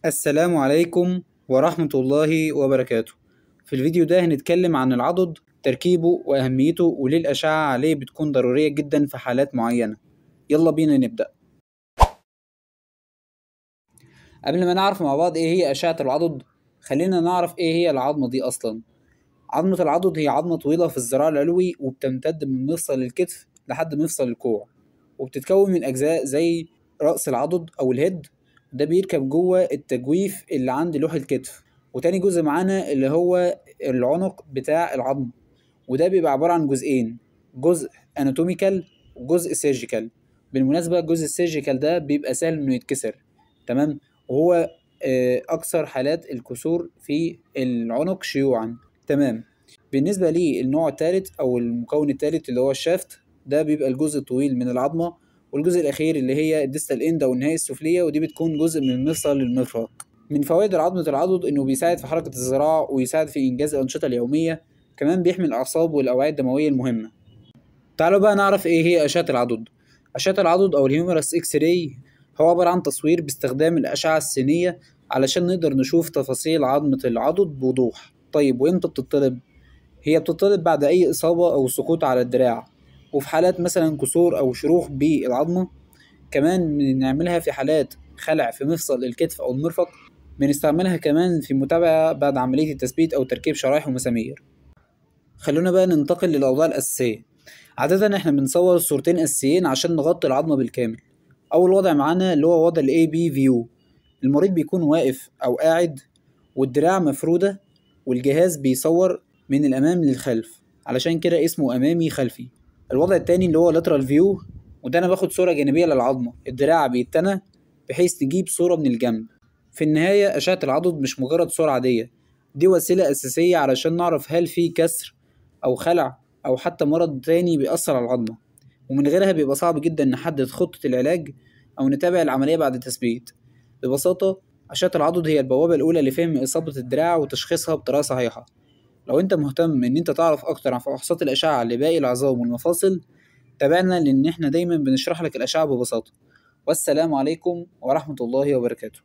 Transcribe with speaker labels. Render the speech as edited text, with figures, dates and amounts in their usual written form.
Speaker 1: السلام عليكم ورحمة الله وبركاته. في الفيديو ده هنتكلم عن العضد، تركيبه وأهميته وليه الأشعة عليه بتكون ضرورية جدا في حالات معينة. يلا بينا نبدأ. قبل ما نعرف مع بعض ايه هي أشعة العضد، خلينا نعرف ايه هي العظمة دي أصلا. عظمة العضد هي عظمة طويلة في الذراع العلوي، وبتمتد من مفصل الكتف لحد مفصل الكوع، وبتتكون من أجزاء زي رأس العضد أو الهيد. ده بيركب جوه التجويف اللي عند لوح الكتف. وتاني جزء معانا اللي هو العنق بتاع العظم، وده بيبقى عبارة عن جزئين: جزء اناتوميكال وجزء سيرجيكال. بالمناسبة الجزء السيرجيكال ده بيبقى سهل انه يتكسر، تمام، وهو اكثر حالات الكسور في العنق شيوعا. تمام. بالنسبة لي النوع الثالث او المكون الثالث اللي هو الشافت، ده بيبقى الجزء الطويل من العظمة، والجزء الاخير اللي هي الديستال اند او النهاية السفلية، ودي بتكون جزء من المفصل للمرفق. من فوائد عظمة العضد انه بيساعد في حركة الذراع ويساعد في انجاز الانشطة اليومية، كمان بيحمي الاعصاب والاوعية الدموية المهمة. تعالوا بقى نعرف ايه هي أشعة العضد. أشعة العضد او الهيومرس اكس راي هو عبارة عن تصوير باستخدام الأشعة السينية علشان نقدر نشوف تفاصيل عظمة العضد بوضوح. طيب وامتى بتطلب؟ هي بتطلب بعد أي إصابة أو سقوط على الدراع، وفي حالات مثلا كسور أو شروخ بالعظمة. كمان بنعملها في حالات خلع في مفصل الكتف أو المرفق. بنستعملها كمان في متابعة بعد عملية التثبيت أو تركيب شرايح ومسامير. خلونا بقى ننتقل للأوضاع الأساسية. عادة احنا بنصور صورتين أساسيين عشان نغطي العظمة بالكامل. أول وضع معانا اللي هو وضع ال AB view. المريض بيكون واقف أو قاعد والدراع مفرودة، والجهاز بيصور من الأمام للخلف، علشان كده اسمه أمامي خلفي. الوضع التاني اللي هو lateral view، وده أنا باخد صورة جانبية للعظمة، الدراع بيتنى بحيث نجيب صورة من الجنب. في النهاية أشعة العضد مش مجرد صورة عادية، دي وسيلة أساسية علشان نعرف هل في كسر أو خلع أو حتى مرض تاني بيأثر على العظمة، ومن غيرها بيبقى صعب جدا نحدد خطة العلاج أو نتابع العملية بعد التثبيت. ببساطة أشعة العضد هي البوابة الأولى لفهم إصابة الدراع وتشخيصها بطريقة صحيحة. لو أنت مهتم إن أنت تعرف أكتر عن فحوصات الأشعة لباقي العظام والمفاصل، تابعنا، لأن إحنا دايما بنشرح لك الأشعة ببساطة. والسلام عليكم ورحمة الله وبركاته.